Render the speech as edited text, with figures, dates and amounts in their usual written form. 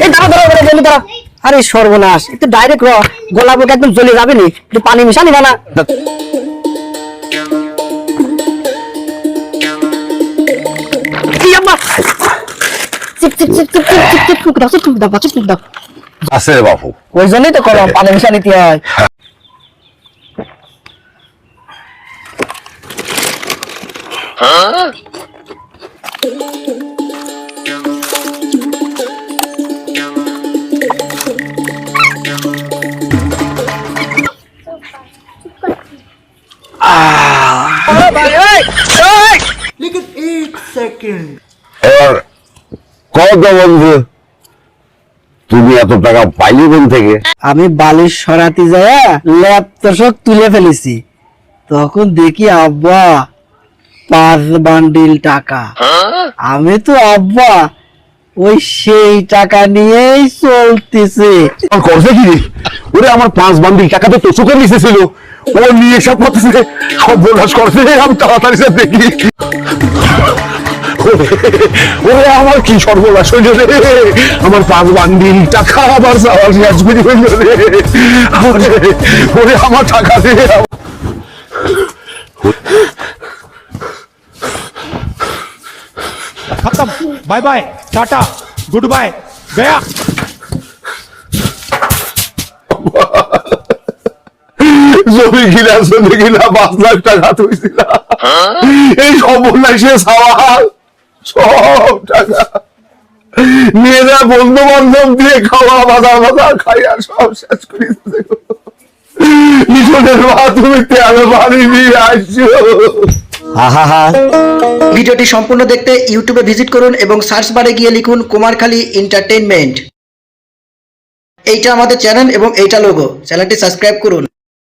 এই দাঁড়া। আরে সর্বনাশ, একটু ডাইরেক্ট গলা বুকে একদম জ্বলে যাবে নি, একটু পানি মিশা নিবা না? আছে বাপু, ওই জন্যই তো কলম পানি মিশা নিতে হয়। এবার কত বন্ধু, তুমি এত টাকা পাইলে কোন থেকে? আমি বালিশ সরাতে যায় ল্যাপটপ তুলে ফেলেছি, তখন দেখি আব্বা 5 বান্ডিল টাকা। আমি তো আব্বা ওই সেই টাকা নিয়েই চলতেছে। করছে কি রে? ওরে আমার 5 বান্ডিল টাকা তো তোষকে নিচেছিল, ও নিয়ে সব করতেছে, সব বোনাস করছে। আমি তাড়াতাড়ি সব দেখি, ওরে আমার কি সর্বনাশ হইল রে, আমার 5 বান্ডিল টাকা আবার সওয়াল শেষ করে হইল রে। ওরে আমার টাকা রে। खत्म, bye bye, tata, goodbye, गया। জমি কিনা 5 লাখ টাকা তুইছিল, এই সর্বনাশে সওয়াল সব টাকা মেয়েরা বন্ধু বান্ধব দিয়ে খাওয়া বাজার খাইয়া সব শেষ করে দিতে। মিশনের মা, তুমি তেল বাড়ি নিয়ে আসছো। ভিডিওটি সম্পূর্ণ দেখতে ইউটিউবে ভিজিট করুন এবং সার্চ বারে গিয়ে লিখুন কুমারখালী এন্টারটেইনমেন্ট। এইটা আমাদের চ্যানেল এবং এইটা লোগো, চ্যানেলটি সাবস্ক্রাইব করুন।